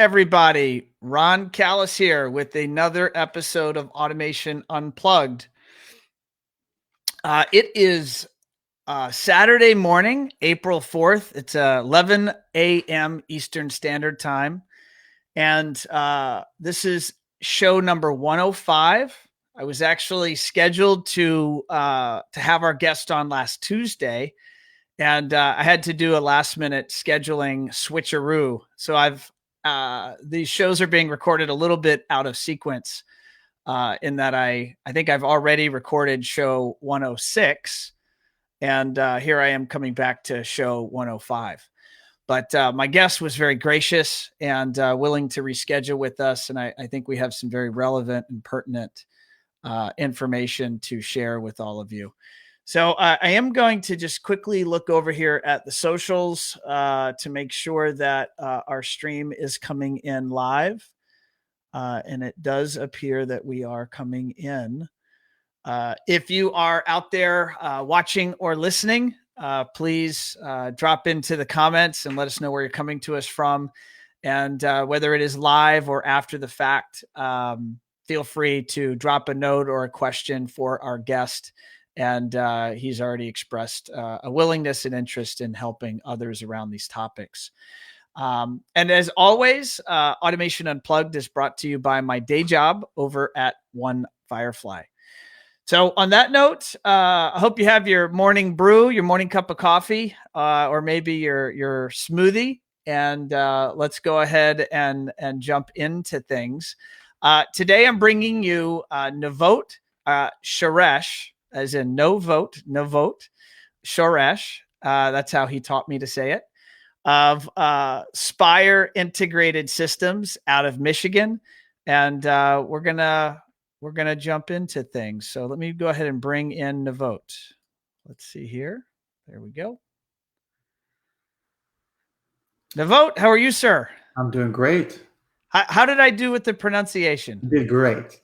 everybody? Ron Callis here with another episode of Automation Unplugged. It is Saturday morning, April 4th. It's 11 a.m. Eastern Standard Time. And this is show number 105. I was actually scheduled to have our guest on last Tuesday. And I had to do a last minute scheduling switcheroo. So these shows are being recorded a little bit out of sequence in that I think I've already recorded show 106. And here I am coming back to show 105. But my guest was very gracious and willing to reschedule with us. And I think we have some very relevant and pertinent information to share with all of you. So I am going to just quickly look over here at the socials to make sure that our stream is coming in live. And it does appear that we are coming in. If you are out there watching or listening, please drop into the comments and let us know where you're coming to us from. And whether it is live or after the fact, feel free to drop a note or a question for our guest. And he's already expressed a willingness and interest in helping others around these topics. And as always, Automation Unplugged is brought to you by my day job over at One Firefly. So on that note, I hope you have your morning brew, your morning cup of coffee, or maybe your smoothie. And let's go ahead and jump into things. Today, I'm bringing you Navot Shoresh, as in Navot Shoresh. That's how he taught me to say it. Of Spire Integrated Systems out of Michigan, and we're gonna jump into things. So let me go ahead and bring in Navot. Let's see here. There we go. Navot, how are you, sir? I'm doing great. How did I do with the pronunciation? You did great.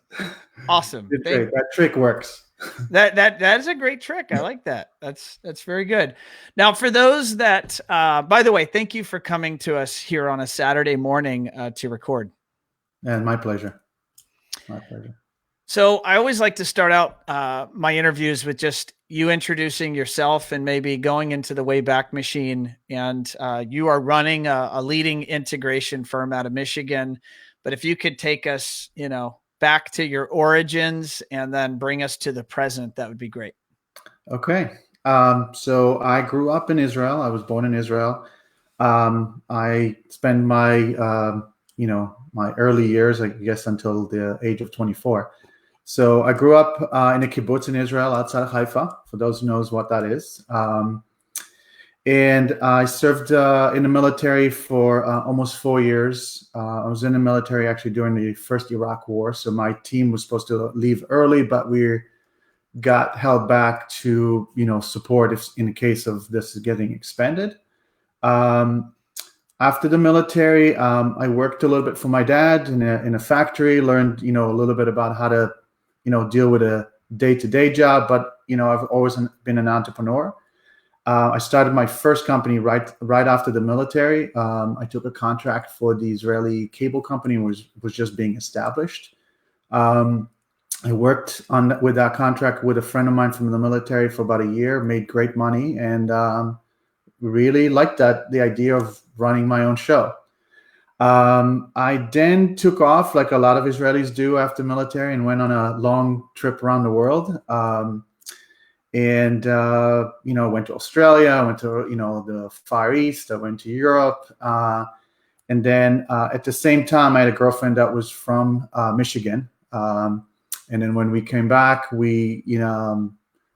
Awesome. You did great. That trick works. That is a great trick. I like that. That's very good. Now, for those that, by the way, thank you for coming to us here on a Saturday morning to record. And my pleasure. My pleasure. So I always like to start out my interviews with just you introducing yourself and maybe going into the Wayback Machine. And you are running a leading integration firm out of Michigan. But if you could take us, back to your origins and then bring us to the present, that would be great. Okay. So I grew up in Israel. I was born in Israel. I spent my, my early years, I guess, until the age of 24. So I grew up in a kibbutz in Israel outside of Haifa, for those who knows what that is. And I served in the military for almost 4 years. I was in the military actually during the first Iraq War. So my team was supposed to leave early, but we got held back to, support if in the case of this getting expanded. After the military, I worked a little bit for my dad in a factory, learned, a little bit about how to, deal with a day-to-day job. But, I've always been an entrepreneur. I started my first company right after the military. I took a contract for the Israeli cable company, was just being established. I worked with that contract with a friend of mine from the military for about a year, made great money, and really liked the idea of running my own show. I then took off like a lot of Israelis do after military and went on a long trip around the world. And went to Australia, I went to, the Far East, I went to Europe. And then at the same time, I had a girlfriend that was from Michigan. And then when we came back, we,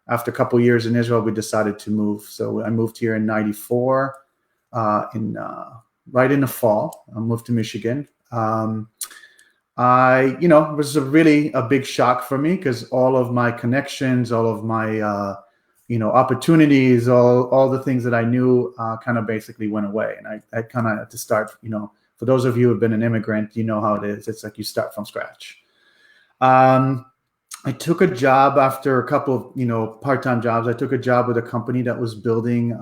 after a couple of years in Israel, we decided to move. So I moved here in 94, right in the fall. I moved to Michigan. It was really a big shock for me because all of my connections, all of my, opportunities, all the things that I knew kind of basically went away. And I kind of had to start, for those of you who have been an immigrant, you know how it is. It's like you start from scratch. I took a job after a couple of, part-time jobs. I took a job with a company that was building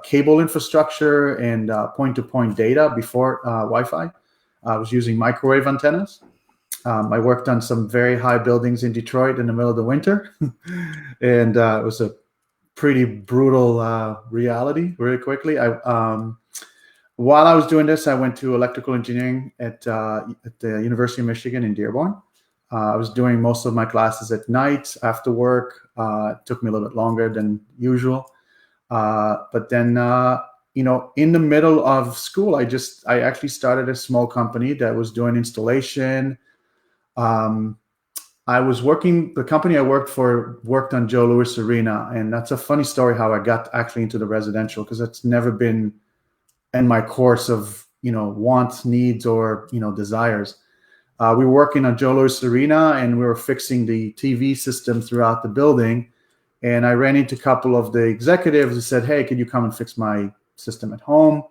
cable infrastructure and point-to-point data before Wi-Fi. I was using microwave antennas. I worked on some very high buildings in Detroit in the middle of the winter, and it was a pretty brutal reality really quickly. While I was doing this, I went to electrical engineering at the University of Michigan in Dearborn. I was doing most of my classes at night after work. It took me a little bit longer than usual. But then, in the middle of school, I actually started a small company that was doing installation. The company I worked for worked on Joe Louis Arena. And that's a funny story how I got actually into the residential, because that's never been in my course of, wants, needs, or, desires. We were working on Joe Louis Arena, and we were fixing the TV system throughout the building. And I ran into a couple of the executives who said, "Hey, can you come and fix my system at home?"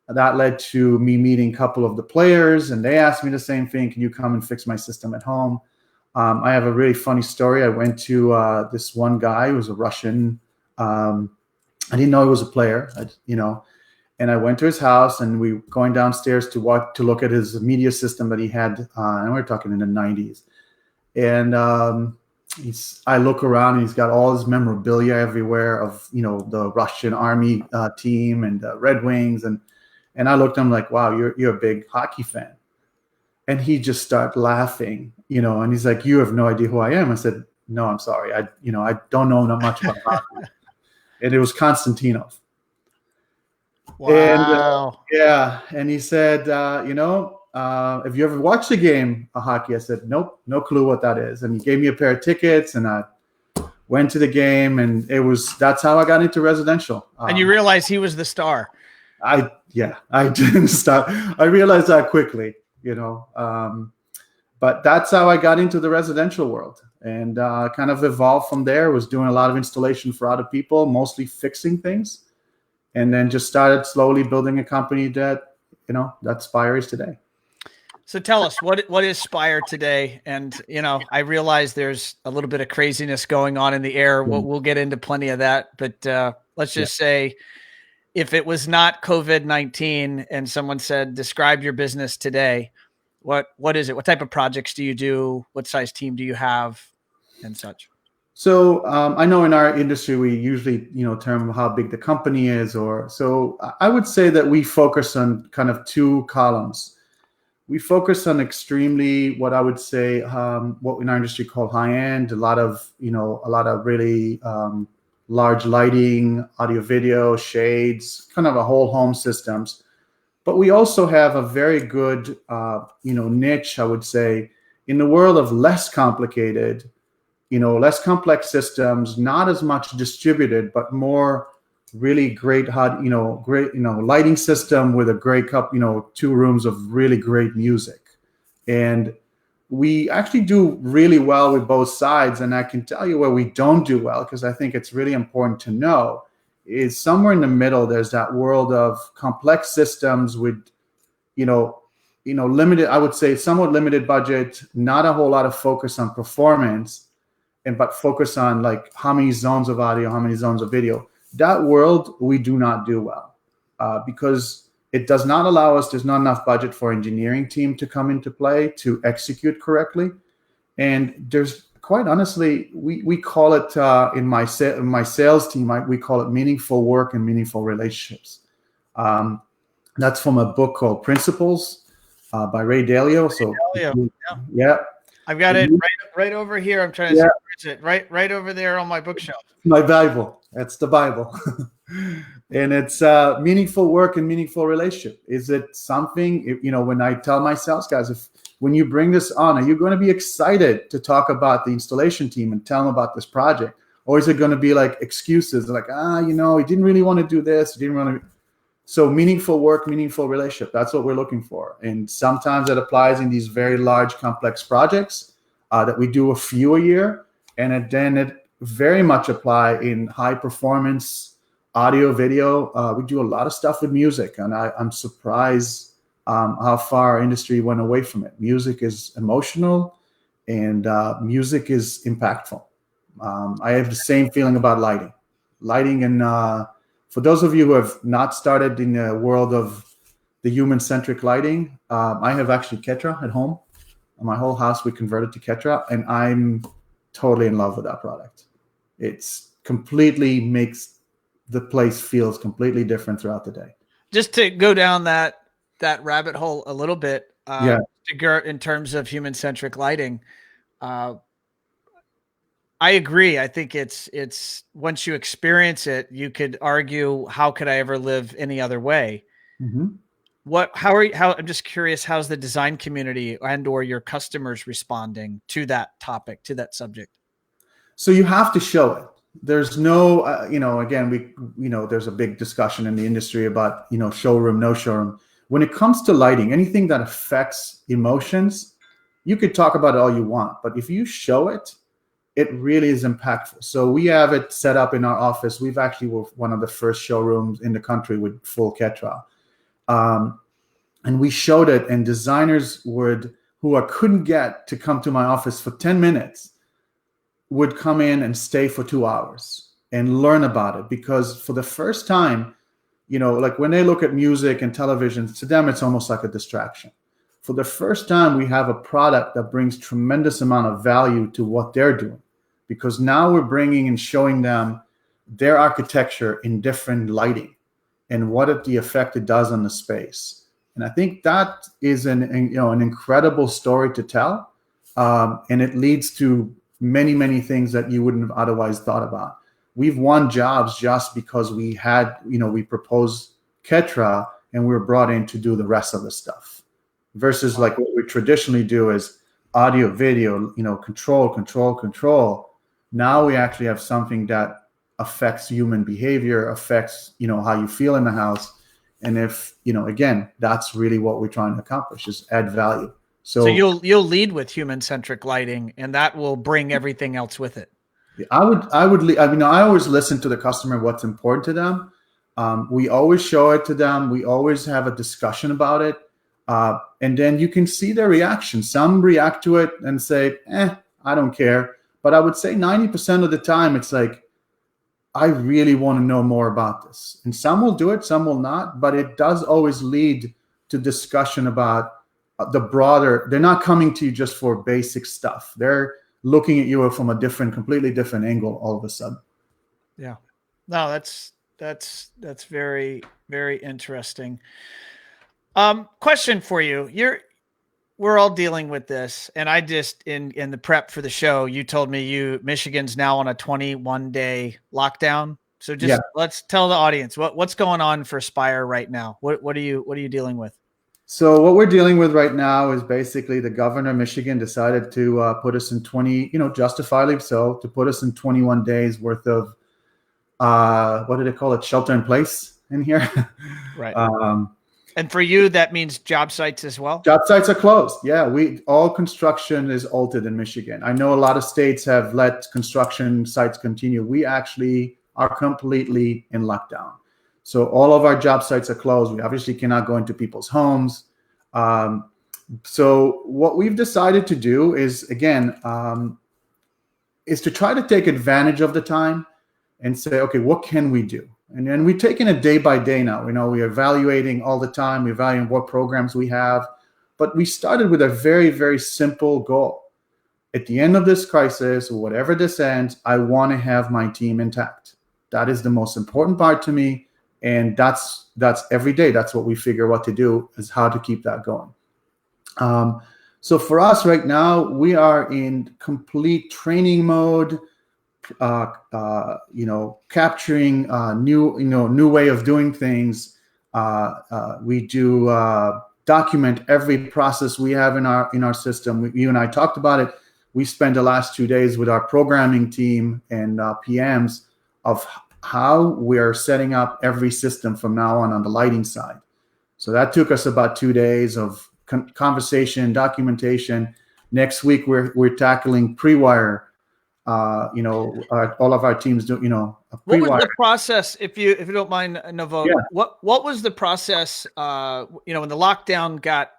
That led to me meeting a couple of the players, and they asked me the same thing: "Can you come and fix my system at home?" I have a really funny story. I went to this one guy who was a Russian. I didn't know he was a player, and I went to his house, and we were going downstairs to look at his media system that he had, and we're talking in the 90s. And I look around, and he's got all his memorabilia everywhere of, the Russian army team and the Red Wings. And I looked at him like, "Wow, you're a big hockey fan." And he just started laughing, and he's like, "You have no idea who I am." I said, "No, I'm sorry. I don't know that much about hockey." And it was Konstantinov. Wow. And and he said, "Have you ever watched a game of hockey?" I said, "Nope, no clue what that is." And he gave me a pair of tickets, and I went to the game, and that's how I got into residential. And you realized he was the star. I didn't stop. I realized that quickly, but that's how I got into the residential world, and kind of evolved from there. Was doing a lot of installation for other people, mostly fixing things, and then just started slowly building a company that Spire is today. So tell us, what is Spire today? And, I realize there's a little bit of craziness going on in the air. We'll get into plenty of that, but let's just say, if it was not COVID-19 and someone said, "Describe your business today," what is it? What type of projects do you do? What size team do you have, and such? So I know in our industry, we usually, term how big the company is, so I would say that we focus on kind of two columns. We focus on extremely, what I would say, what in our industry called high end, a lot of really large lighting, audio, video, shades, kind of a whole home systems. But we also have a very good, niche, I would say, in the world of less complicated, less complex systems, not as much distributed, but more really great, lighting system with a great two rooms of really great music. And we actually do really well with both sides. And I can tell you where we don't do well, because I think it's really important to know, is somewhere in the middle. There's that world of complex systems with, limited, I would say somewhat limited budget, not a whole lot of focus on performance, but focus on like how many zones of audio, how many zones of video. That world we do not do well, because it does not allow us. There's not enough budget for engineering team to come into play to execute correctly, and there's, quite honestly, we call it in my sales team, we call it meaningful work and meaningful relationships. That's from a book called Principles by Ray Dalio. So yeah. I've got it right over here. I'm trying to see it right over there on my bookshelf. My Bible. That's the Bible. And it's meaningful work and meaningful relationship. Is it something, when I tell my sales guys, when you bring this on, are you going to be excited to talk about the installation team and tell them about this project? Or is it going to be like excuses like, he didn't really want to do this. He didn't want to. So meaningful work, meaningful relationship. That's what we're looking for. And sometimes it applies in these very large, complex projects that we do a few a year. And then it very much apply in high performance audio, video. We do a lot of stuff with music. And I'm surprised how far our industry went away from it. Music is emotional, and music is impactful. I have the same feeling about lighting and For those of you who have not started in the world of the human-centric lighting, I have actually Ketra at home. My whole house we converted to Ketra, and I'm totally in love with that product. It's completely makes the place feels completely different throughout the day. Just to go down that rabbit hole a little bit, Yeah. in terms of human-centric lighting, I agree. I think it's once you experience it, you could argue, how could I ever live any other way? Mm-hmm. I'm just curious, how's the design community and or your customers responding to that topic, to that subject? So you have to show it. There's no, again, there's a big discussion in the industry about, showroom, no showroom. When it comes to lighting, anything that affects emotions, you could talk about it all you want, but if you show it, it really is impactful. So we have it set up in our office. We've actually were one of the first showrooms in the country with full Ketra. And we showed it, and designers who I couldn't get to come to my office for 10 minutes would come in and stay for 2 hours and learn about it. Because for the first time, like when they look at music and television, to them, it's almost like a distraction. For the first time, we have a product that brings tremendous amount of value to what they're doing, because now we're bringing and showing them their architecture in different lighting and the effect it does on the space. And I think that is an incredible story to tell, and it leads to many, many things that you wouldn't have otherwise thought about. We've won jobs just because we proposed Ketra and we were brought in to do the rest of the stuff. Versus like what we traditionally do is audio, video, control. Now we actually have something that affects human behavior, affects, how you feel in the house. And if, again, that's really what we're trying to accomplish, is add value. So you'll lead with human-centric lighting, and that will bring everything else with it. I always listen to the customer, what's important to them. We always show it to them. We always have a discussion about it. And then you can see their reaction. Some react to it and say, I don't care. But I would say 90% of the time, it's like, I really want to know more about this. And some will do it, some will not. But it does always lead to discussion about the broader. They're not coming to you just for basic stuff. They're looking at you from a completely different angle all of a sudden. Yeah. No, that's very, very interesting. Question for you. We're all dealing with this. And I just, in the prep for the show, you told me Michigan's now on a 21-day lockdown. So let's tell the audience what's going on for Spire right now. What are you dealing with? So what we're dealing with right now is basically the governor of Michigan decided to put us in justifiably so, to put us in 21 days worth of, what do they call it? Shelter in place in here. Right. And for you, that means job sites as well? Job sites are closed. Yeah, all construction is halted in Michigan. I know a lot of states have let construction sites continue. We actually are completely in lockdown. So all of our job sites are closed. We obviously cannot go into people's homes. So what we've decided to do is, again, is to try to take advantage of the time and say, okay, what can we do? And then we're taking it day by day now. We're evaluating all the time. We're evaluating what programs we have. But we started with a very, very simple goal. At the end of this crisis, whatever this ends, I want to have my team intact. That is the most important part to me. And that's every day. That's what we figure what to do, is how to keep that going. So for us right now, we are in complete training mode. Capturing new way of doing things. We do document every process we have in our system. You and I talked about it. We spent the last 2 days with our programming team and PMs of how we're setting up every system from now on the lighting side. So that took us about 2 days of conversation, documentation. Next week we're tackling pre-wire. All of our teams do, what was the process, if you don't mind, Navot? Yeah. What was the process, when the lockdown got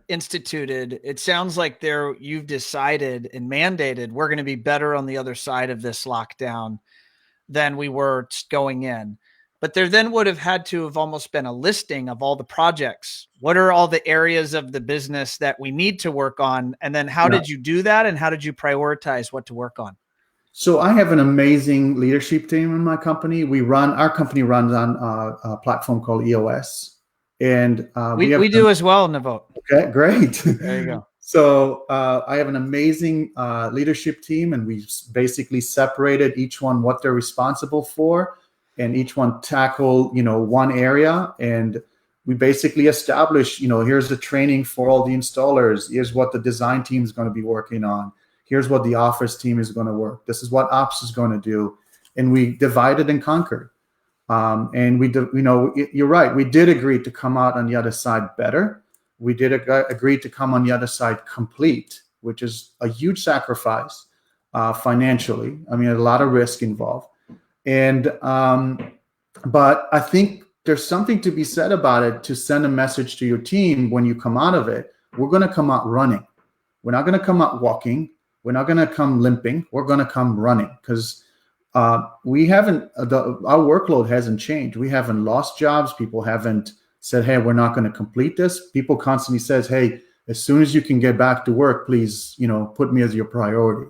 instituted? It sounds like you've decided and mandated we're going to be better on the other side of this lockdown than we were going in. but there then would have had to have almost been a listing of all the projects. What are all the areas of the business that we need to work on? And then how did you do that? And how did you prioritize what to work on? So I have an amazing leadership team in my company. Our company runs on a platform called EOS. And we do as well, Navot. Okay, great. There you go. So I have an amazing leadership team, and we basically separated each one what they're responsible for, and each one tackle, one area. And we basically establish, here's the training for all the installers. Here's what the design team is going to be working on. Here's what the office team is going to work. This is what ops is going to do. And we divided and conquered. And you're right. We did agree to come out on the other side better. We did agree to come on the other side complete, which is a huge sacrifice financially. I mean, a lot of risk involved. And but I think there's something to be said about it, to send a message to your team when you come out of it. We're going to come out running. We're not going to come out walking. We're not going to come limping. We're going to come running, because we haven't, our workload hasn't changed. We haven't lost jobs. People haven't said, hey, we're not going to complete this. People constantly says, hey, as soon as you can get back to work, please, put me as your priority,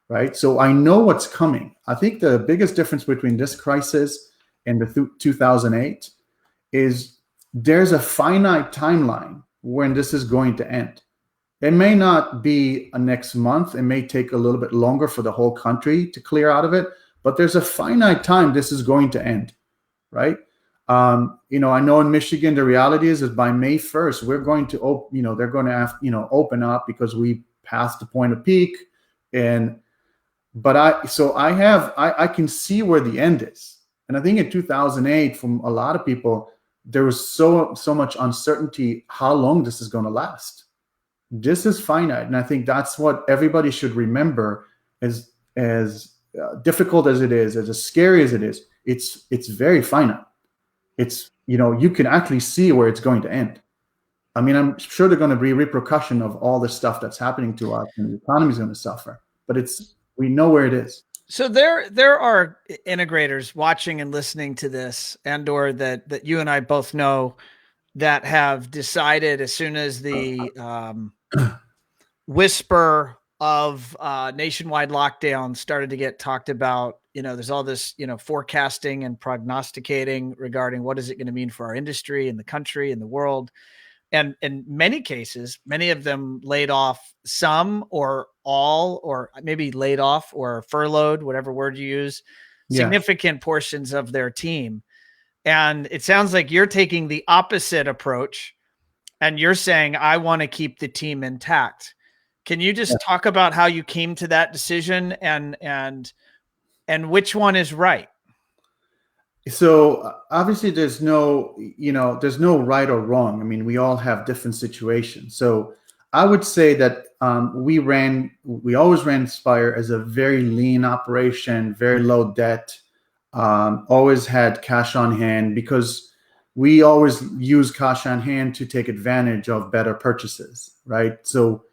right? So I know what's coming. I think the biggest difference between this crisis and the 2008 is there's a finite timeline when this is going to end. It may not be a next month. It may take a little bit longer for the whole country to clear out of it, but there's a finite time this is going to end, right? I know in Michigan, the reality is that by May 1st, we're going to, they're going to have, open up because we passed the point of peak. But I can see where the end is. And I think in 2008, from a lot of people, there was so much uncertainty how long this is going to last. This is finite, and I think that's what everybody should remember. As difficult as it is, as scary as it is, it's very finite. It's, you can actually see where it's going to end. I mean, I'm sure there's going to be repercussion of all the stuff that's happening to us, and the economy is going to suffer. But we know where it is. So there are integrators watching and listening to this, and/or that you and I both know, that have decided as soon as the whisper of nationwide lockdown started to get talked about, there's all this, forecasting and prognosticating regarding what is it going to mean for our industry and the country and the world. And in many cases, many of them laid off some or all, or maybe laid off or furloughed, whatever word you use, significant portions of their team. And it sounds like you're taking the opposite approach, and you're saying, I want to keep the team intact. Can you just talk about how you came to that decision and which one is right? So obviously there's no right or wrong. I mean, we all have different situations. So I would say that we always ran Spire as a very lean operation, very low debt, always had cash on hand, because we always use cash on hand to take advantage of better purchases, right? So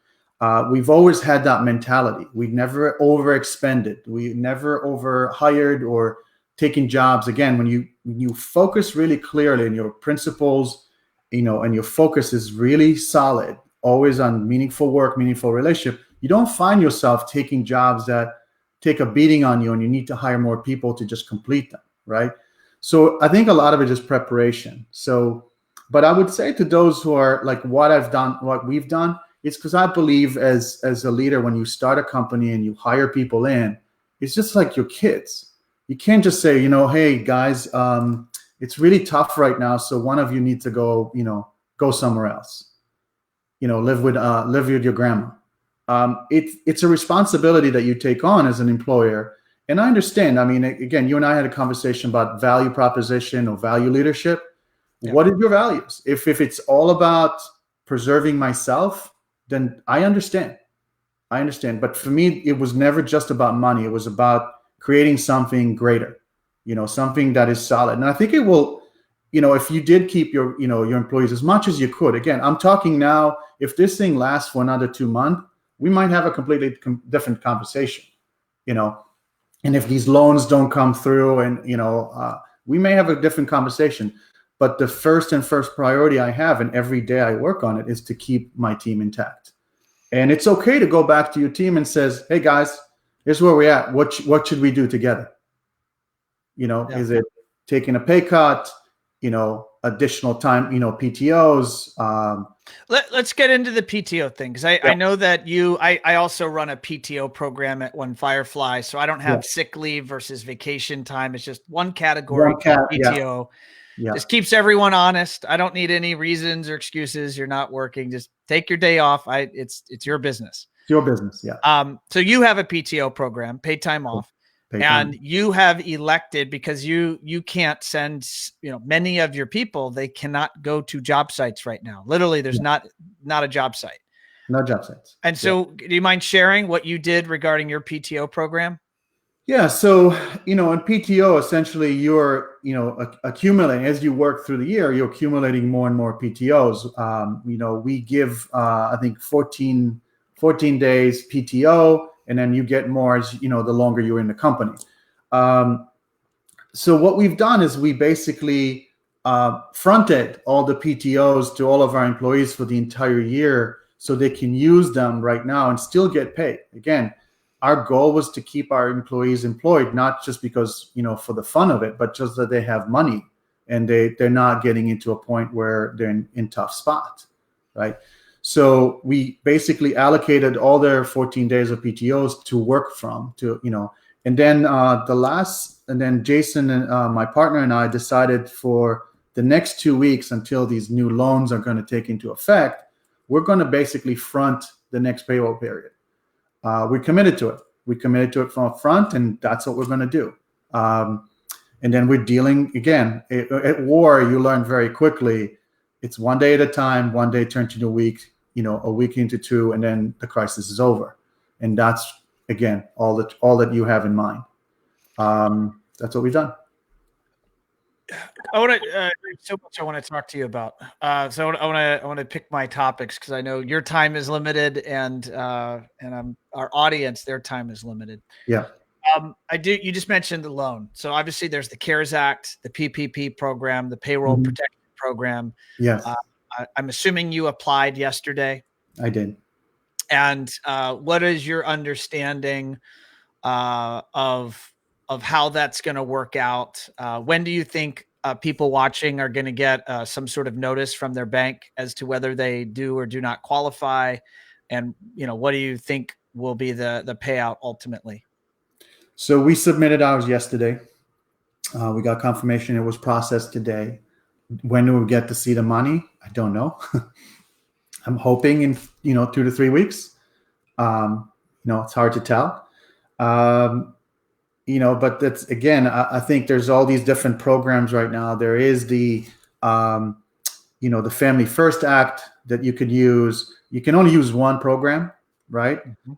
we've always had that mentality. We never overexpended. We never overhired or taking jobs. Again, when you focus really clearly in your principles, and your focus is really solid, always on meaningful work, meaningful relationship, you don't find yourself taking jobs that take a beating on you and you need to hire more people to just complete them, right? So I think a lot of it is preparation. So, but I would say to those who are like what we've done, it's because I believe as a leader, when you start a company and you hire people in, it's just like your kids. You can't just say, hey guys, it's really tough right now, so one of you needs to go somewhere else, live with your grandma. It's a responsibility that you take on as an employer. And I understand. I mean, again, you and I had a conversation about value proposition or value leadership. Yeah. What are your values? If it's all about preserving myself, then I understand. But for me, it was never just about money. It was about creating something greater, something that is solid. And I think it will, if you did keep your employees as much as you could. Again, I'm talking now, if this thing lasts for another 2 months, we might have a completely different conversation, and if these loans don't come through and, We may have a different conversation, but the first priority I have, and every day I work on it, is to keep my team intact. And it's okay to go back to your team and says, hey guys, here's where we're at. What should we do together? Is it taking a pay cut, additional time, PTOs? Let's get into the PTO thing, because I know that I also run a PTO program at One Firefly, so I don't have sick leave versus vacation time. It's just one category, PTO. Yeah. Just keeps everyone honest. I don't need any reasons or excuses. You're not working. Just take your day off. It's your business. It's your business. Yeah. So you have a PTO program, paid time off. And you have elected, because you can't send, many of your people, they cannot go to job sites right now. Literally, there's not a job site. No job sites. And so do you mind sharing what you did regarding your PTO program? Yeah. So, in PTO, essentially you're, accumulating as you work through the year, you're accumulating more and more PTOs. We give, I think 14 days PTO, and then you get more as, the longer you're in the company. So what we've done is we basically fronted all the PTOs to all of our employees for the entire year, so they can use them right now and still get paid. Again, our goal was to keep our employees employed, not just because, for the fun of it, but just that they have money and they're not getting into a point where they're in tough spot, right? So we basically allocated all their 14 days of PTOs to work from, and then Jason and my partner and I decided for the next 2 weeks, until these new loans are going to take into effect, we're going to basically front the next payroll period. We committed to it. We committed to it from up front, and that's what we're going to do. And then we're dealing, again, at war, you learn very quickly. It's one day at a time. One day turns into a week, a week into two, and then the crisis is over. And that's, again, all that you have in mind. That's what we've done. I want to so much I want to talk to you about. So I want to pick my topics, because I know your time is limited, and our audience, their time is limited. Yeah. You just mentioned the loan. So obviously there's the CARES Act, the PPP program, the payroll protection program. Yes. I'm assuming you applied yesterday. I did. And what is your understanding of how that's going to work out? When do you think people watching are going to get some sort of notice from their bank as to whether they do or do not qualify? And, what do you think will be the payout ultimately? So we submitted ours yesterday. We got confirmation it was processed today. When do we get to see the money? I don't know. I'm hoping in 2 to 3 weeks. It's hard to tell. But that's, again, I think there's all these different programs right now. There is the the Family First Act that you could use. You can only use one program, right? Mm-hmm.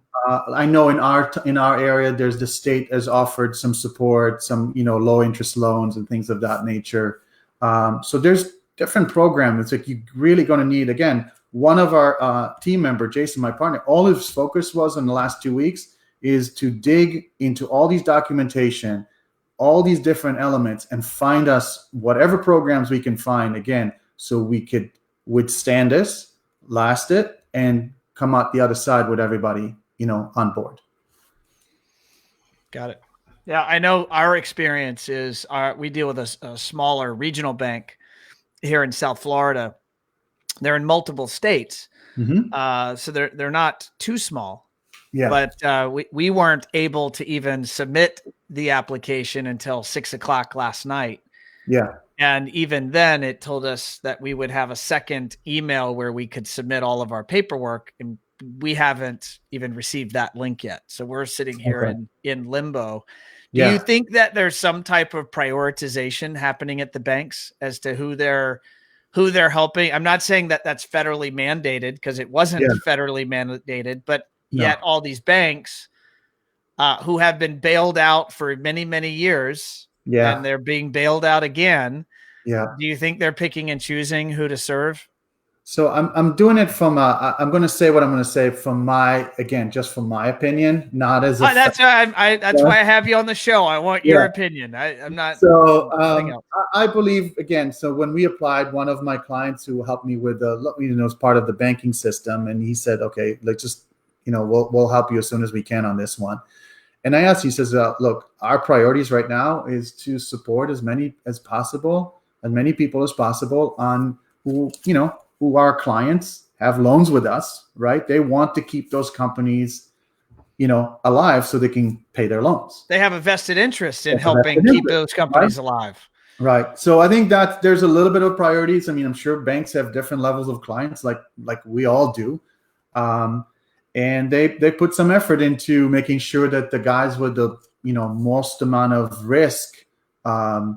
I know in our area, there's the state has offered some support, some low interest loans and things of that nature. So there's different programs. It's like you're really going to need, again, one of our team member, Jason, my partner, all his focus was in the last 2 weeks is to dig into all these documentation, all these different elements, and find us whatever programs we can find, again, so we could withstand this, last it, and come out the other side with everybody, on board. Got it. Yeah, I know our experience is we deal with a smaller regional bank here in South Florida. They're in multiple states, so they're not too small. Yeah. But we weren't able to even submit the application until 6:00 last night. Yeah. And even then, it told us that we would have a second email where we could submit all of our paperwork, and we haven't even received that link yet. So we're sitting here in limbo. Do you think that there's some type of prioritization happening at the banks as to who they're helping? I'm not saying that that's federally mandated, because it wasn't federally mandated, but yet all these banks who have been bailed out for many, many years, and they're being bailed out again. Yeah. Do you think they're picking and choosing who to serve? So I'm doing it from I'm going to say what I'm going to say from just from my opinion, not as a That's why I have you on the show. I want your opinion. I'm not. So nothing else. I believe again. So when we applied, one of my clients who helped me with as part of the banking system, and he said, "Okay, let's just we'll help you as soon as we can on this one." And I asked, he says, "Look, our priorities right now is to support as many people as possible on who our clients have loans with us, right? They want to keep those companies." Alive so they can pay their loans. They have a vested interest in helping keep those companies alive. Right. So I think that there's a little bit of priorities. I mean, I'm sure banks have different levels of clients like we all do. And they put some effort into making sure that the guys with the, most amount of risk, are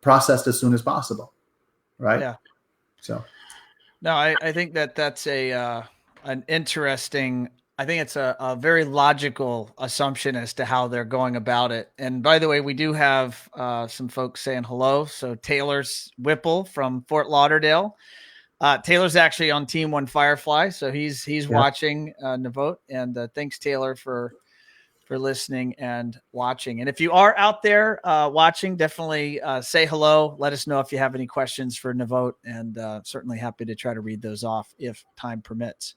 processed as soon as possible. Right. Yeah. So. No, I think that's an interesting, I think it's a very logical assumption as to how they're going about it. And by the way, we do have some folks saying hello. So Taylor's Whipple from Fort Lauderdale. Taylor's actually on Team One Firefly. So he's watching Navot. And thanks, Taylor, for listening and watching. And if you are out there watching, definitely say hello. Let us know if you have any questions for Navot, and certainly happy to try to read those off if time permits.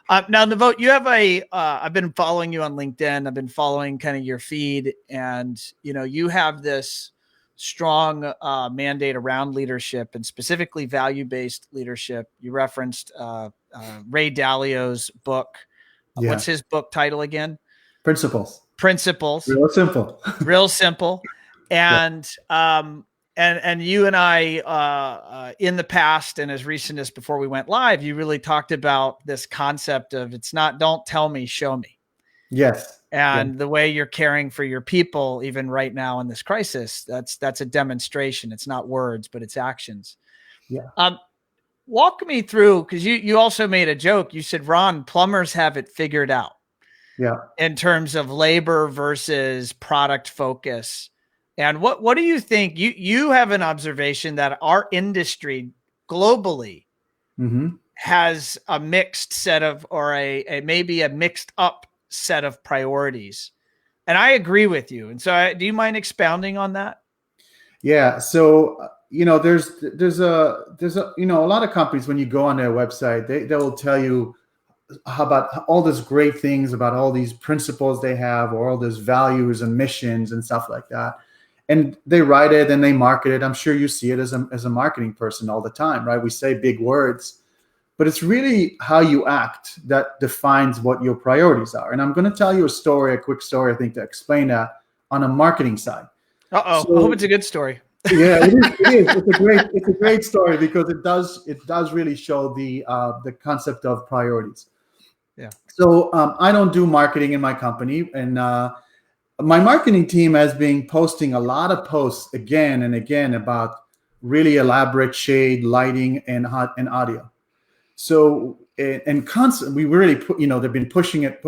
Now, Navot, you have I've been following you on LinkedIn. I've been following kind of your feed, and you have this strong mandate around leadership and specifically value-based leadership. You referenced Ray Dalio's book. What's his book title again? Principles. Real simple. Real simple. And and you and I in the past and as recent as before we went live, you really talked about this concept of it's not don't tell me, show me. Yes. And the way you're caring for your people, even right now in this crisis, that's a demonstration. It's not words, but it's actions. Yeah. Walk me through, because you also made a joke. You said, Ron, plumbers have it figured out. Yeah. In terms of labor versus product focus. And what do you think? You have an observation that our industry globally has a mixed set of, or maybe a mixed up set of priorities. And I agree with you. And so do you mind expounding on that? Yeah. So, there's a lot of companies, when you go on their website, they will tell you about all these great things about all these principles they have, or all these values and missions and stuff like that. And they write it and they market it. I'm sure you see it as a marketing person all the time, right? We say big words, but it's really how you act that defines what your priorities are. And I'm going to tell you a quick story, I think, to explain that on a marketing side. So, I hope it's a good story. Yeah, it is. It's a great story because it does really show the concept of priorities. Yeah. So I don't do marketing in my company, and my marketing team has been posting a lot of posts again and again about really elaborate shade, lighting, and audio. So and constantly, we really they've been pushing it,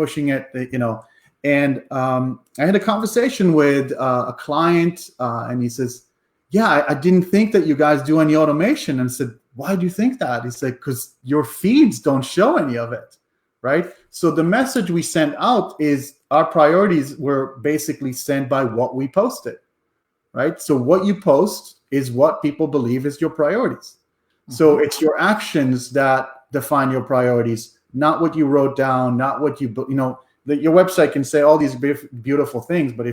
And I had a conversation with a client, and he says, "Yeah, I didn't think that you guys do any automation." And I said, "Why do you think that?" He said, "Because your feeds don't show any of it." Right. So the message we sent out is our priorities were basically sent by what we posted. Right. So what you post is what people believe is your priorities. So it's your actions that define your priorities, not what you wrote down, not what your website can say all these beautiful things. But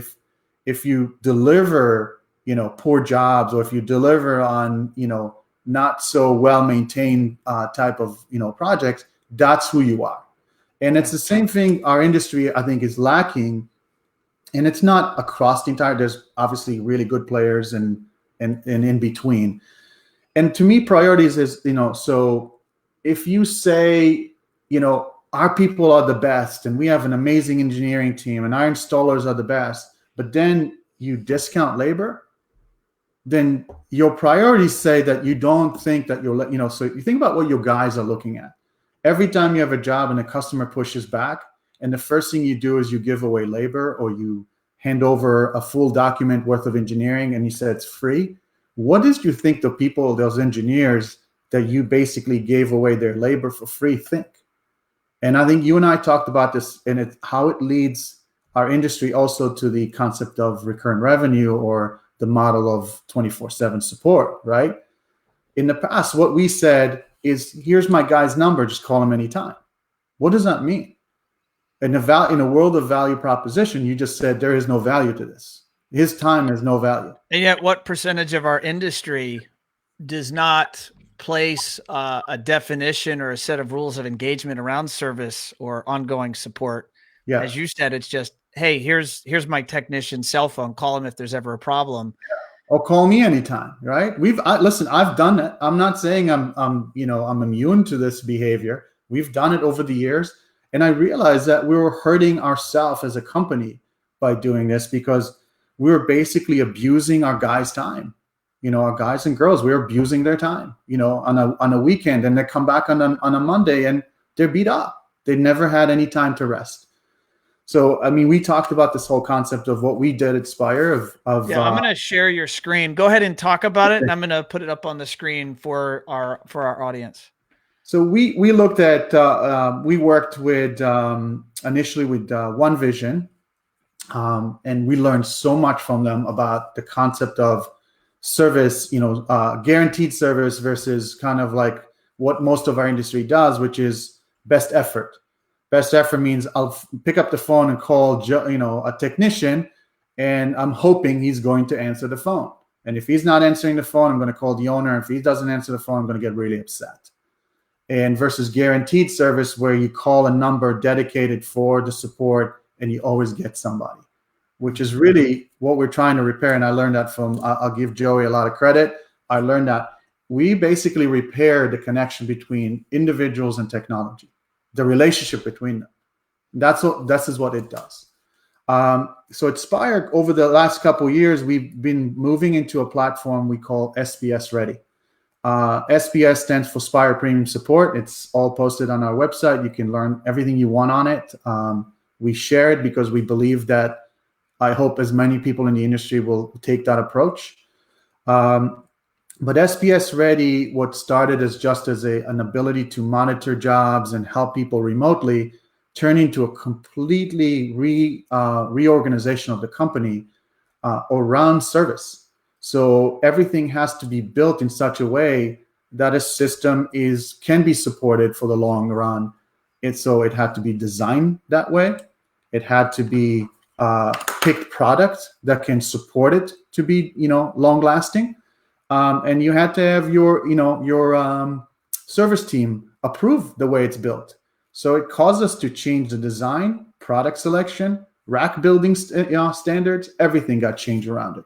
if you deliver, poor jobs, or if you deliver on, not so well maintained type of, projects, that's who you are. And it's the same thing our industry, I think, is lacking. And it's not across the entire, there's obviously really good players and in between. And to me, priorities is, so if you say, our people are the best and we have an amazing engineering team and our installers are the best, but then you discount labor, then your priorities say that you don't think that so you think about what your guys are looking at. Every time you have a job and a customer pushes back, and the first thing you do is you give away labor, or you hand over a full document worth of engineering and you say it's free. What did you think the people, those engineers, that you basically gave away their labor for free, think. And I think you and I talked about this, and how it leads our industry also to the concept of recurrent revenue, or the model of 24/7 support, right? In the past, what we said is, here's my guy's number, just call him anytime. What does that mean? In a world of value proposition, you just said there is no value to this. His time has no value. And yet, what percentage of our industry does not place a definition or a set of rules of engagement around service or ongoing support? Yeah. As you said, it's just, hey, here's my technician's cell phone. Call him if there's ever a problem. Or call me anytime, right? Listen, I've done it. I'm not saying I'm immune to this behavior. We've done it over the years. And I realized that we were hurting ourselves as a company by doing this, because we were basically abusing our guys' time. Our guys and girls, we're abusing their time, on a weekend, and they come back on a Monday and they're beat up. They never had any time to rest. So, I mean, we talked about this whole concept of what we did at Spire I'm going to share your screen. Go ahead and talk about it, and I'm going to put it up on the screen for our audience. So we looked at, we worked with, initially with One Vision, and we learned so much from them about the concept of service, guaranteed service versus kind of like what most of our industry does, which is best effort. Best effort means I'll pick up the phone and call, a technician, and I'm hoping he's going to answer the phone. And if he's not answering the phone, I'm going to call the owner. If he doesn't answer the phone, I'm going to get really upset. And versus guaranteed service, where you call a number dedicated for the support and you always get somebody, which is really what we're trying to repair. And I learned that from, I'll give Joey a lot of credit. I learned that we basically repair the connection between individuals and technology, the relationship between them. This is what it does. So at Spire, over the last couple of years, we've been moving into a platform we call SPS Ready. SPS stands for Spire Premium Support. It's all posted on our website. You can learn everything you want on it. We share it because we believe that, I hope as many people in the industry will take that approach. But SPS Ready, what started as just as an ability to monitor jobs and help people remotely, turned into a completely reorganization of the company around service. So everything has to be built in such a way that a system can be supported for the long run. So it had to be designed that way. It had to be picked product that can support it to be, long lasting. And you had to have your service team approve the way it's built. So it caused us to change the design, product selection, rack building standards. Everything got changed around it.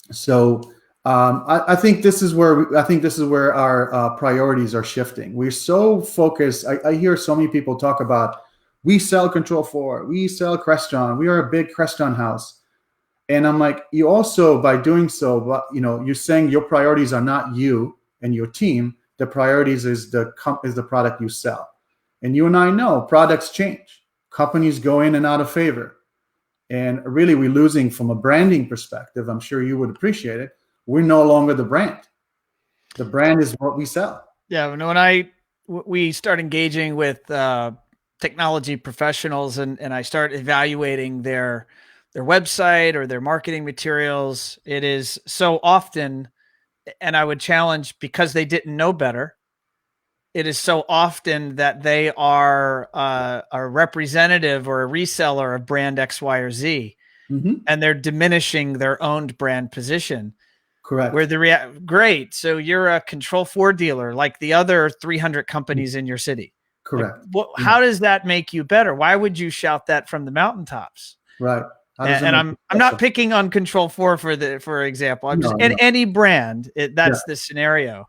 So I think this is where our priorities are shifting. We're so focused. I hear so many people talk about, we sell Control4, we sell Crestron, we are a big Crestron house. And I'm like, you also, by doing so, you're saying your priorities are not you and your team. The priorities is the product you sell. And you and I know products change. Companies go in and out of favor. And really, we're losing from a branding perspective. I'm sure you would appreciate it. We're no longer the brand. The brand is what we sell. Yeah. When we start engaging with technology professionals and I start evaluating their website or their marketing materials, it is so often, and I would challenge, because they didn't know better, it is so often that they are a representative or a reseller of brand X, Y, or Z, and they're diminishing their owned brand position. Correct. Where great. So you're a Control4 dealer like the other 300 companies in your city. Correct. Like, how does that make you better? Why would you shout that from the mountaintops? Right. And I'm not picking on Control4 for example. I'm just any brand. That's the scenario.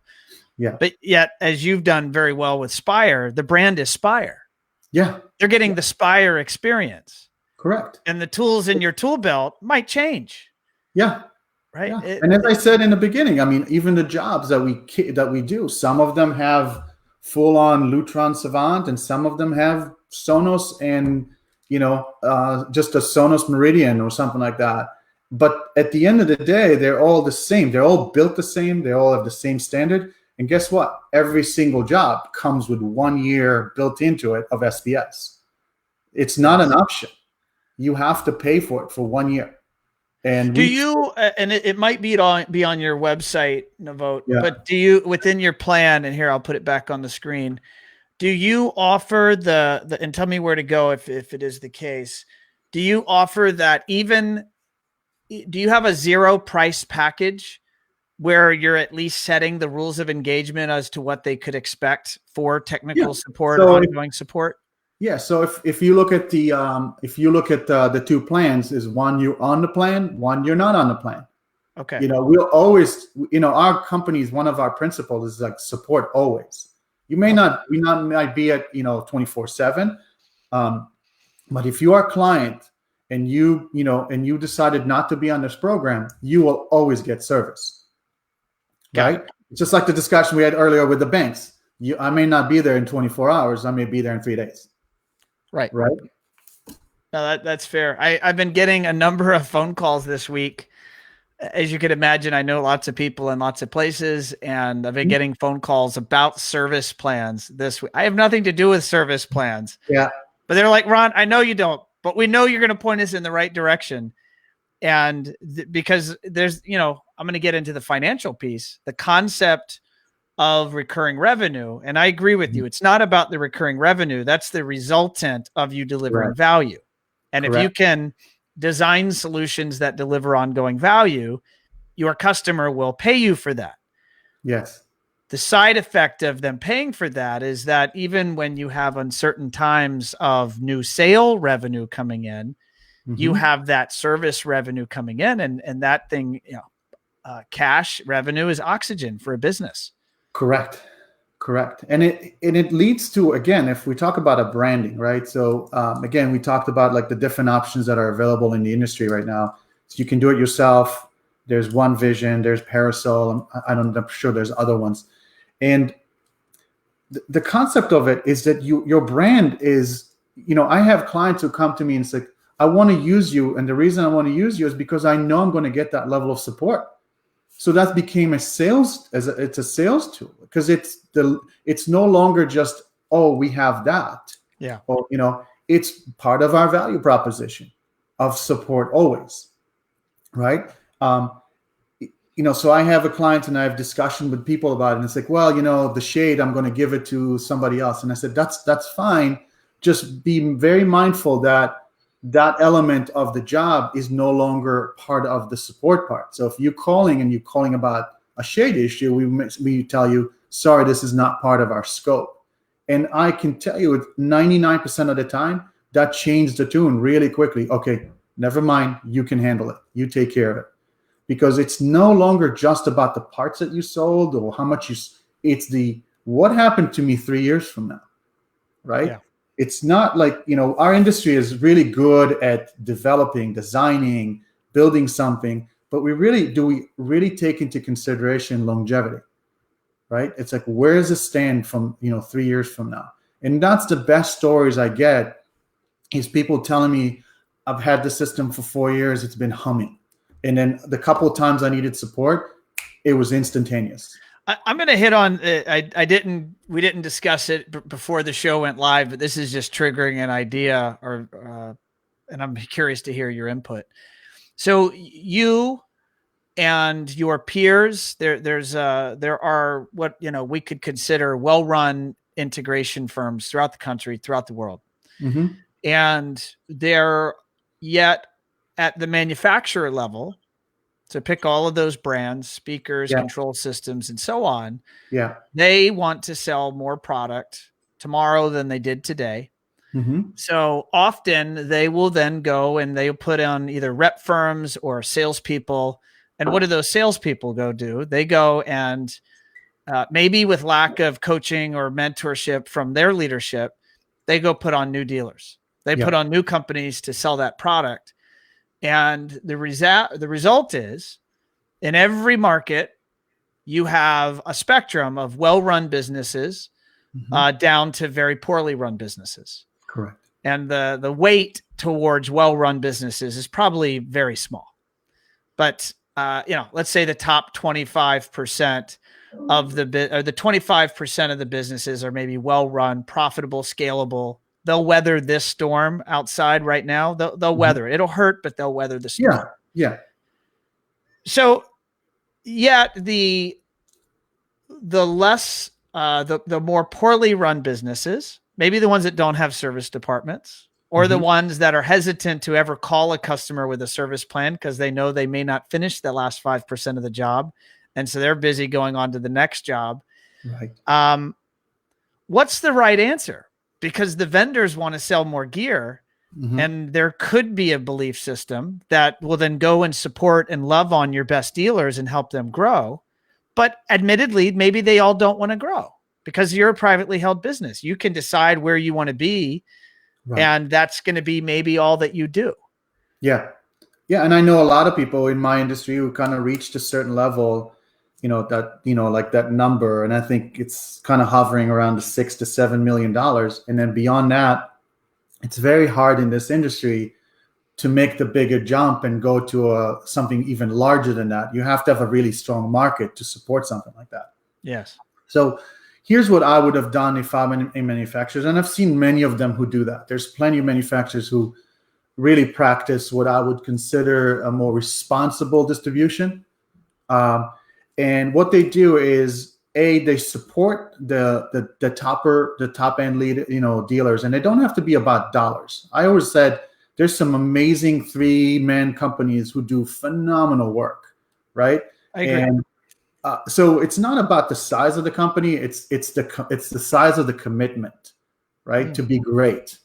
Yeah. But yet, as you've done very well with Spire, the brand is Spire. Yeah. They're getting the Spire experience. Correct. And the tools in your tool belt might change. Yeah. Right. Yeah. And as I said in the beginning, I mean, even the jobs that we do, some of them have full-on Lutron Savant, and some of them have Sonos and just a Sonos Meridian or something like that. But at the end of the day, they're all the same. They're all built the same. They all have the same standard. And guess what? Every single job comes with 1 year built into it of SPS. It's not an option. You have to pay for it for 1 year. And do you, and it might be on your website, Navot, but do you, within your plan, and here I'll put it back on the screen, do you offer and tell me where to go if it is the case, do you offer that do you have a zero price package where you're at least setting the rules of engagement as to what they could expect for technical support or ongoing support? Yeah. So if you look at the two plans, is one you're on the plan, one you're not on the plan. Okay. We'll always, our company's one of our principles is like support always. You might be at 24/7, but if you are a client and you decided not to be on this program, you will always get service. Right? It's just like the discussion we had earlier with the banks. I may not be there in 24 hours. I may be there in 3 days. Right. Right. No, that's fair. I've been getting a number of phone calls this week. As you can imagine, I know lots of people in lots of places, and I've been getting phone calls about service plans this week. I have nothing to do with service plans. Yeah. But they're like, Ron, I know you don't, but we know you're going to point us in the right direction. And because there's, I'm going to get into the financial piece, the concept of recurring revenue. And I agree with you. It's not about the recurring revenue. That's the resultant of you delivering value. And if you can design solutions that deliver ongoing value, your customer will pay you for that. Yes. The side effect of them paying for that is that even when you have uncertain times of new sale revenue coming in, you have that service revenue coming in, and that thing, cash revenue is oxygen for a business. Correct. And it leads to, again, if we talk about a branding, right? So again, we talked about like the different options that are available in the industry right now. So you can do it yourself. There's One Vision, there's Parasol. I'm sure there's other ones. And the concept of it is that your brand is, I have clients who come to me and say, I want to use you. And the reason I want to use you is because I know I'm going to get that level of support. So that became it's a sales tool, because it's no longer just, oh, we have that. Yeah. Or, it's part of our value proposition of support always. Right. So I have a client and I have discussion with people about it, and it's like, well, the shade, I'm going to give it to somebody else. And I said, that's fine. Just be very mindful that element of the job is no longer part of the support part. So if you're calling about a shade issue, we tell you, sorry, this is not part of our scope. And I can tell you 99% of the time that changed the tune really quickly. Okay, never mind. You can handle it. You take care of it. Because it's no longer just about the parts that you sold or how much it's what happened to me 3 years from now, right? Yeah. It's not like, our industry is really good at developing, designing, building something, but we really take into consideration longevity, right? It's like, where does it stand from, 3 years from now? And that's the best stories I get, is people telling me, I've had the system for 4 years, it's been humming. And then the couple of times I needed support, it was instantaneous. I'm going to hit on, we didn't discuss it before the show went live, but this is just triggering an idea, and I'm curious to hear your input. So you and your peers, there are what, we could consider well-run integration firms throughout the country, throughout the world. Mm-hmm. And they're yet at the manufacturer level, to pick all of those brands, speakers, control systems, and so on. Yeah. They want to sell more product tomorrow than they did today. Mm-hmm. So often they will then go and they'll put on either rep firms or salespeople. And what do those salespeople go do? They go and maybe with lack of coaching or mentorship from their leadership, they go put on new dealers. They put on new companies to sell that product. And the result is, in every market, you have a spectrum of well-run businesses down to very poorly run businesses. Correct. And the weight towards well-run businesses is probably very small. But let's say the top 25% of or the 25% of the businesses are maybe well-run, profitable, scalable. They'll weather this storm outside right now. They'll weather it. It'll hurt, but they'll weather the storm. Yeah. So yeah, the less, the more poorly run businesses, maybe the ones that don't have service departments, or the ones that are hesitant to ever call a customer with a service plan because they know they may not finish the last 5% of the job. And so they're busy going on to the next job. Right. What's the right answer? Because the vendors want to sell more gear, and there could be a belief system that will then go and support and love on your best dealers and help them grow. But admittedly, maybe they all don't want to grow because you're a privately held business. You can decide where you want to be, and that's going to be maybe all that you do. Yeah. Yeah. And I know a lot of people in my industry who kind of reached a certain level, like that number. And I think it's kind of hovering around the $6 to $7 million. And then beyond that, it's very hard in this industry to make the bigger jump and go to something even larger than that. You have to have a really strong market to support something like that. Yes. So here's what I would have done if I'm a manufacturer. And I've seen many of them who do that. There's plenty of manufacturers who really practice what I would consider a more responsible distribution. And what they do is, they support the top end lead, dealers, and they don't have to be about dollars. I always said there's some amazing 3-man companies who do phenomenal work, right? I agree. And so it's not about the size of the company; it's the size of the commitment, right? To be great,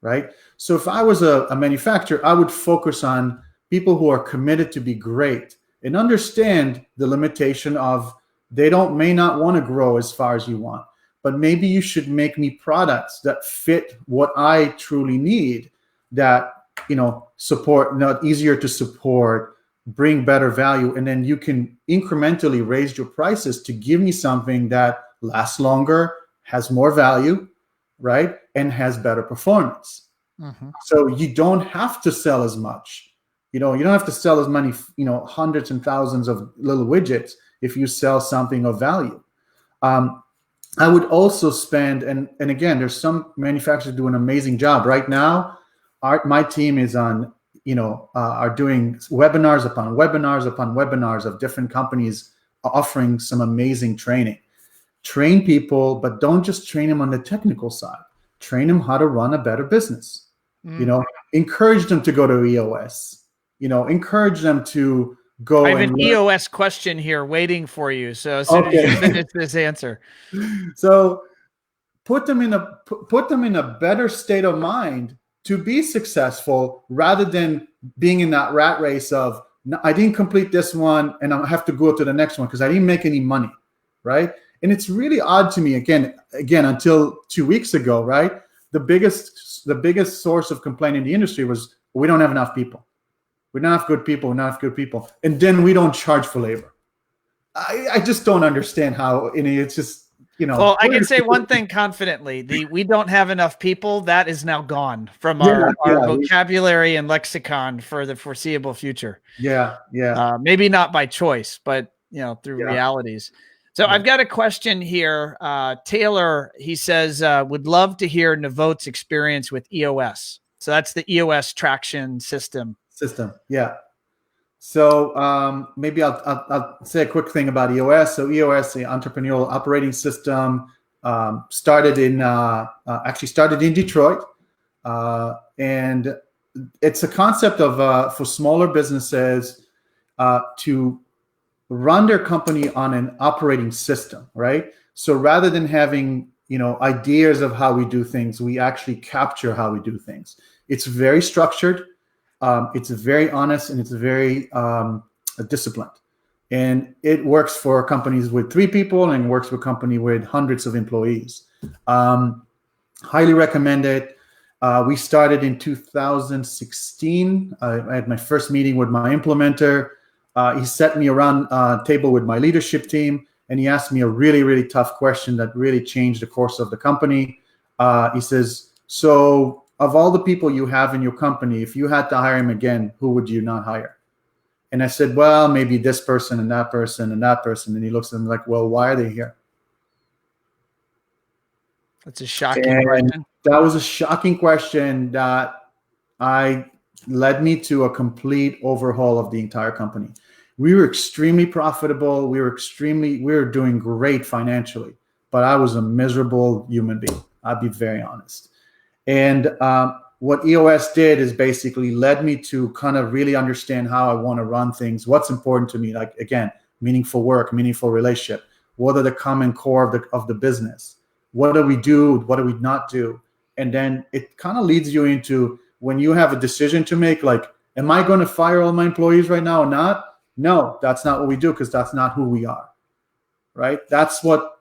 right? So if I was a manufacturer, I would focus on people who are committed to be great and understand the limitation of they may not want to grow as far as you want, but maybe you should make me products that fit what I truly need, that, support, not easier to support, bring better value. And then you can incrementally raise your prices to give me something that lasts longer, has more value, right? And has better performance. So you don't have to sell as much. You don't have to sell as many, hundreds and thousands of little widgets if you sell something of value. I would also spend, and again, there's some manufacturers do an amazing job. Right now, my team is on, are doing webinars upon webinars upon webinars of different companies offering some amazing training. Train people, but don't just train them on the technical side. Train them how to run a better business. Encourage them to go to EOS. Encourage them to go. I have an EOS question here waiting for you. So as soon as you finish this answer. So put them in a better state of mind to be successful, rather than being in that rat race of, I didn't complete this one and I have to go to the next one because I didn't make any money, right? And it's really odd to me, again, until 2 weeks ago, right? The biggest source of complaint in the industry was, we don't have enough people. We don't have good people. We don't have good people. And then we don't charge for labor. I just don't understand how, it's just, Well, I can say one thing confidently. We don't have enough people, that is now gone from our vocabulary and lexicon for the foreseeable future. Yeah. Maybe not by choice, but, through realities. So I've got a question here. Taylor, he says, would love to hear Navot's experience with EOS. So that's the EOS traction system. Yeah. So maybe I'll say a quick thing about EOS. So EOS, the entrepreneurial operating system, started in Detroit, and it's a concept of for smaller businesses to run their company on an operating system, right? So rather than having ideas of how we do things, we actually capture how we do things. It's very structured. It's very honest, and it's very disciplined. And it works for companies with 3 people and works for a company with hundreds of employees. Highly recommend it. We started in 2016. I had my first meeting with my implementer. He set me around a table with my leadership team, and he asked me a really, really tough question that really changed the course of the company. He says, so of all the people you have in your company, if you had to hire him again, who would you not hire? And I said, well, maybe this person and that person and that person. And he looks at them like, well, why are they here? That's a shocking question. That was a shocking question that led me to a complete overhaul of the entire company. We were extremely profitable. We were doing great financially, but I was a miserable human being. I'll be very honest. And what EOS did is basically led me to kind of really understand how I want to run things, what's important to me, like, again, meaningful work, meaningful relationship. What are the common core of the business? What do we do? What do we not do? And then it kind of leads you into, when you have a decision to make, like, am I going to fire all my employees right now or not? No, that's not what we do, because that's not who we are, right? That's what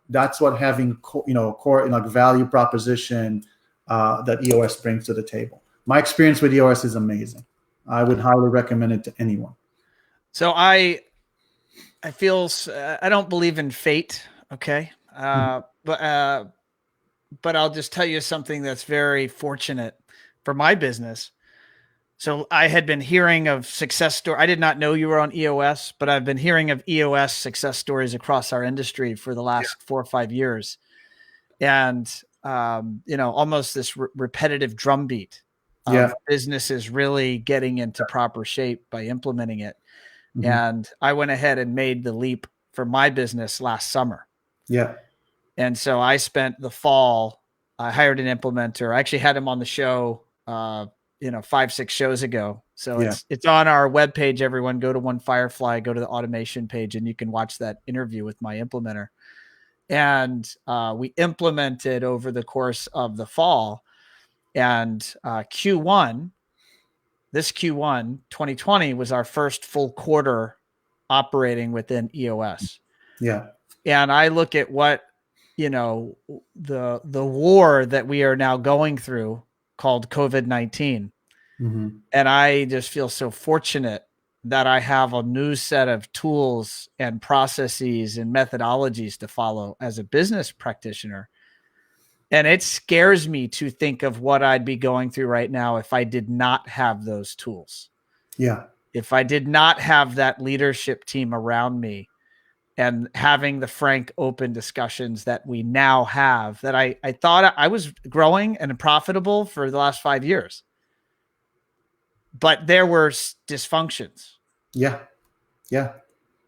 having core, like, value proposition that EOS brings to the table. My experience with EOS is amazing. I would highly recommend it to anyone. So I feel I don't believe in fate. Okay. But I'll just tell you something that's very fortunate for my business. So I had been hearing of success story. I did not know you were on EOS, but I've been hearing of EOS success stories across our industry for the last 4 or 5 years. And, almost this repetitive drumbeat of businesses really getting into proper shape by implementing it. Mm-hmm. And I went ahead and made the leap for my business last summer. Yeah. And so I spent the fall, I hired an implementer. I actually had him on the show, 5-6 shows ago. So it's on our webpage. Everyone go to One Firefly, go to the automation page, and you can watch that interview with my implementer. And we implemented over the course of the fall, and Q1 2020 was our first full quarter operating within EOS. Yeah. And I look at what, the war that we are now going through called COVID-19. Mm-hmm. And I just feel so fortunate that I have a new set of tools and processes and methodologies to follow as a business practitioner. And it scares me to think of what I'd be going through right now if I did not have those tools. Yeah. If I did not have that leadership team around me and having the frank, open discussions that we now have, that I thought I was growing and profitable for the last 5 years. But there were dysfunctions. Yeah. Yeah.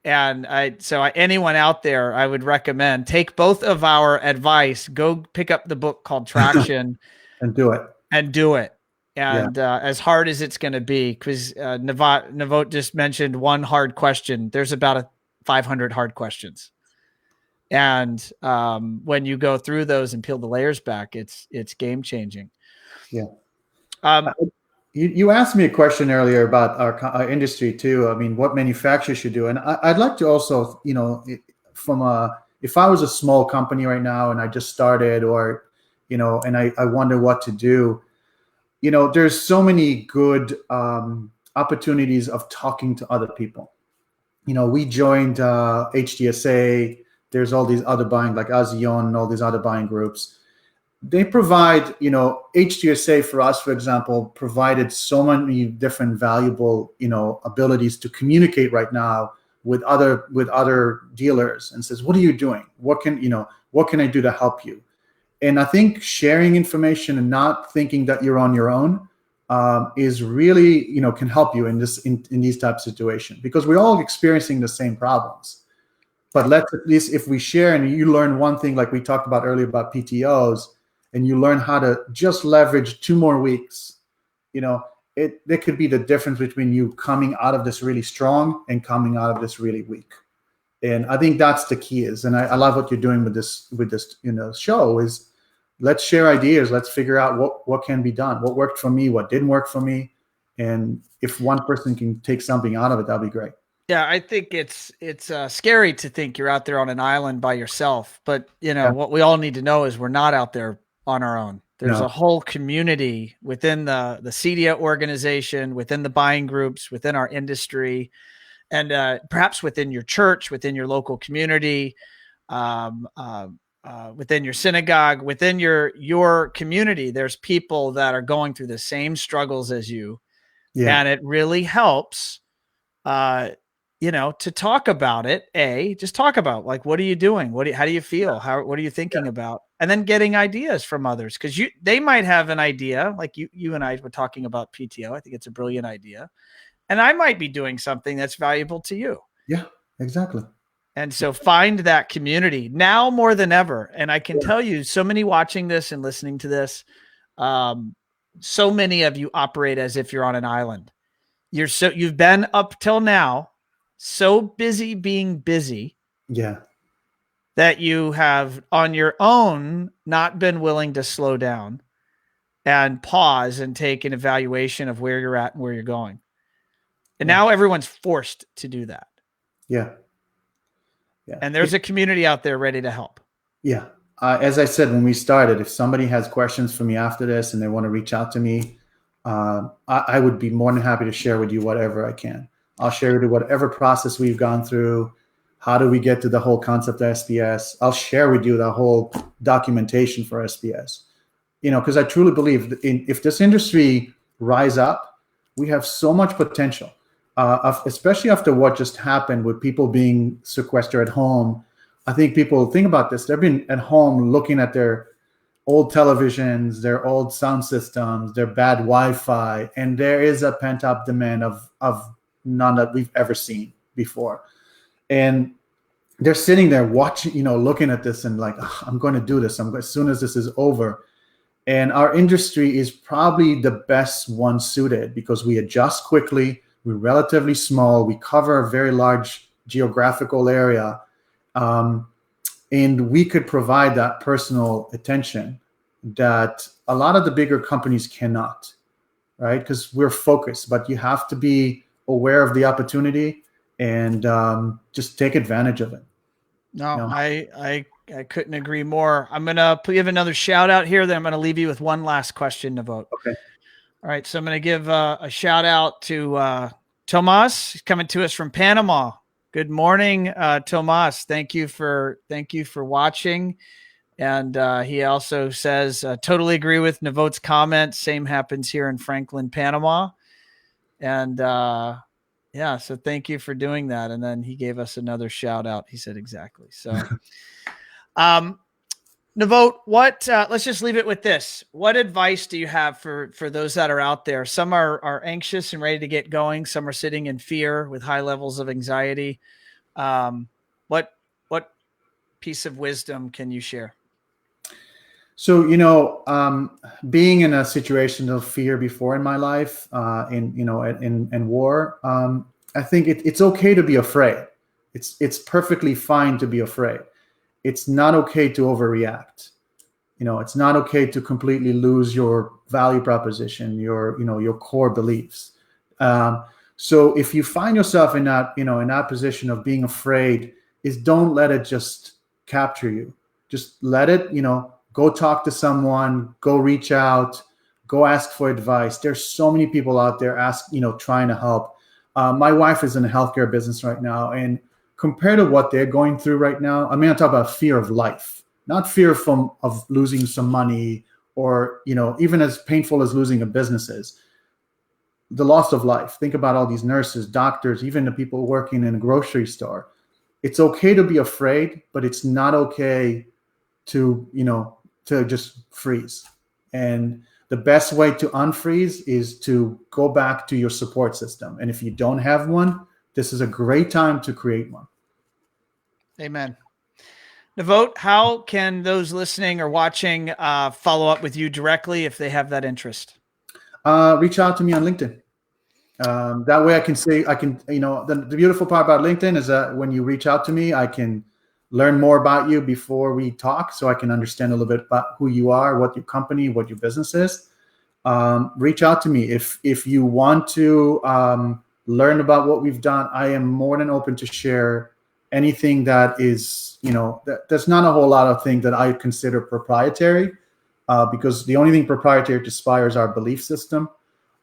And anyone out there, I would recommend take both of our advice, go pick up the book called Traction and do it. And as hard as it's going to be, because Navot just mentioned one hard question. There's about 500 hard questions. And when you go through those and peel the layers back, it's game changing. Yeah. You asked me a question earlier about our industry too. I mean, what manufacturers should do. And I'd like to also, if I was a small company right now and I just started, or, and I wonder what to do, there's so many good opportunities of talking to other people. We joined HDSA. There's all these other buying, like Azion and all these other buying groups. They provide, HDSA for us, for example, provided so many different valuable, abilities to communicate right now with other dealers, and says, what are you doing? What can I do to help you? And I think sharing information and not thinking that you're on your own is really, can help you in these types of situations, because we're all experiencing the same problems. But let's, at least if we share and you learn one thing, like we talked about earlier about PTOs, and you learn how to just leverage 2 more weeks, there could be the difference between you coming out of this really strong and coming out of this really weak. And I think that's the key is, and I love what you're doing with this, show is, let's share ideas. Let's figure out what can be done, what worked for me, what didn't work for me. And if one person can take something out of it, that'd be great. Yeah, I think it's scary to think you're out there on an island by yourself. But, what we all need to know is we're not out there on our own. There's a whole community within the CEDIA organization, within the buying groups, within our industry, and perhaps within your church, within your local community, within your synagogue, within your community. There's people that are going through the same struggles as you. Yeah. And it really helps to talk about it. Just talk about, like, what are you doing? How do you feel? What are you thinking about? And then getting ideas from others, because they might have an idea, like you and I were talking about PTO. I think it's a brilliant idea, and I might be doing something that's valuable to you. Yeah, exactly. And so find that community now more than ever. And I can tell you, so many watching this and listening to this, so many of you operate as if you're on an island. You've been up till now so busy being busy, that you have on your own not been willing to slow down and pause and take an evaluation of where you're at and where you're going. And now everyone's forced to do that. Yeah. And there's a community out there ready to help. Yeah. As I said, when we started, if somebody has questions for me after this and they want to reach out to me, I would be more than happy to share with you whatever I can. I'll share with you whatever process we've gone through. How do we get to the whole concept of SPS? I'll share with you the whole documentation for SPS. Because I truly believe if this industry rise up, we have so much potential. Especially after what just happened with people being sequestered at home. I think people think about this. They've been at home looking at their old televisions, their old sound systems, their bad Wi-Fi, and there is a pent-up demand of none that we've ever seen before. And they're sitting there watching, looking at this and like, I'm going to do this. As soon as this is over. And our industry is probably the best one suited because we adjust quickly. We're relatively small. We cover a very large geographical area. And we could provide that personal attention that a lot of the bigger companies cannot, right? Because we're focused, but you have to be aware of the opportunity and just take advantage of it. No, I couldn't agree more. I'm going to give another shout out here. Then I'm going to leave you with one last question to vote. Okay. All right. So I'm going to give a shout out to Tomas. He's coming to us from Panama. Good morning, Tomas. Thank you for watching. And he also says, totally agree with Navot's comment. Same happens here in Franklin, Panama. And so thank you for doing that. And then he gave us another shout out. He said exactly. So Navot, let's just leave it with this. What advice do you have for those that are out there? Some are anxious and ready to get going. Some are sitting in fear with high levels of anxiety. What piece of wisdom can you share? So, being in a situation of fear before in my life, in war, I think it's okay to be afraid. It's perfectly fine to be afraid. It's not okay to overreact. It's not okay to completely lose your value proposition, your core beliefs. So if you find yourself in that position of being afraid, don't let it just capture you. Just let it, go talk to someone, go reach out, go ask for advice. There's so many people out there trying to help. My wife is in the healthcare business right now, and compared to what they're going through right now, I talk about fear of life, not fear of losing some money or, even as painful as losing a business is, the loss of life. Think about all these nurses, doctors, even the people working in a grocery store. It's okay to be afraid, but it's not okay to just freeze. And the best way to unfreeze is to go back to your support system. And if you don't have one, this is a great time to create one. Amen. Navot, how can those listening or watching follow up with you directly if they have that interest? Reach out to me on LinkedIn. That way the beautiful part about LinkedIn is that when you reach out to me, I can learn more about you before we talk, so I can understand a little bit about who you are, what your company, what your business is. Reach out to me. If you want to learn about what we've done, I am more than open to share anything that is, there's not a whole lot of things that I consider proprietary, because the only thing proprietary to Spire is our belief system.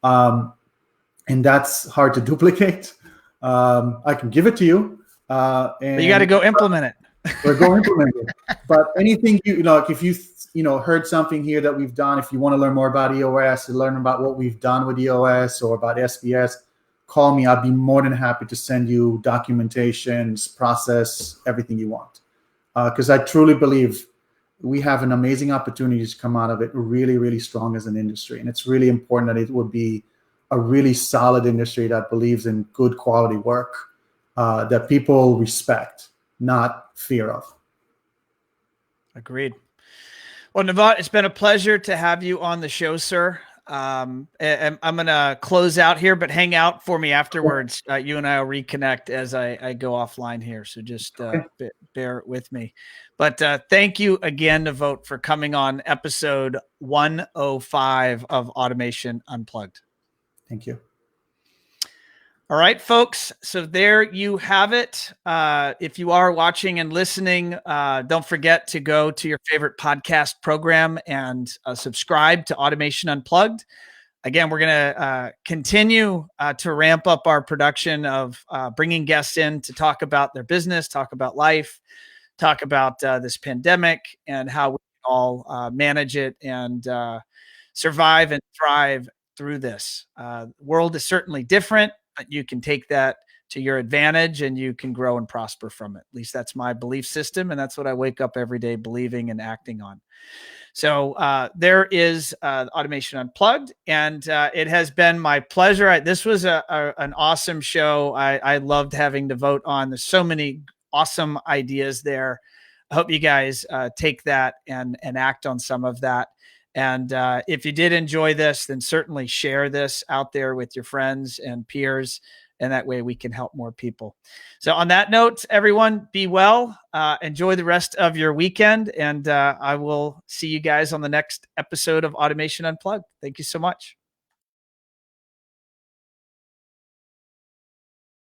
And that's hard to duplicate. I can give it to you. But you got to go implement it. We're going to implement it. But anything if you heard something here that we've done, if you want to learn more about EOS, to learn about what we've done with EOS or about SPS, call me. I'd be more than happy to send you documentations, process, everything you want. Because I truly believe we have an amazing opportunity to come out of it really, really strong as an industry. And it's really important that it would be a really solid industry that believes in good quality work, that people respect, not fear of. Agreed. Well, Navot, it's been a pleasure to have you on the show, sir. And I'm going to close out here, but hang out for me afterwards. You and I will reconnect as I go offline here. So just bear with me. But thank you again, Navot, for coming on episode 105 of Automation Unplugged. Thank you. All right, folks. So there you have it. If you are watching and listening, don't forget to go to your favorite podcast program and subscribe to Automation Unplugged. Again, we're going to continue to ramp up our production of bringing guests in to talk about their business, talk about life, talk about this pandemic and how we all manage it and survive and thrive through this. The world is certainly different, but you can take that to your advantage and you can grow and prosper from it. At least that's my belief system. And that's what I wake up every day believing and acting on. So there is Automation Unplugged. And it has been my pleasure. This was an awesome show. I loved having Navot on. There's so many awesome ideas there. I hope you guys take that and act on some of that. And if you did enjoy this, then certainly share this out there with your friends and peers. And that way we can help more people. So on that note, everyone, be well. Enjoy the rest of your weekend. And I will see you guys on the next episode of Automation Unplugged. Thank you so much.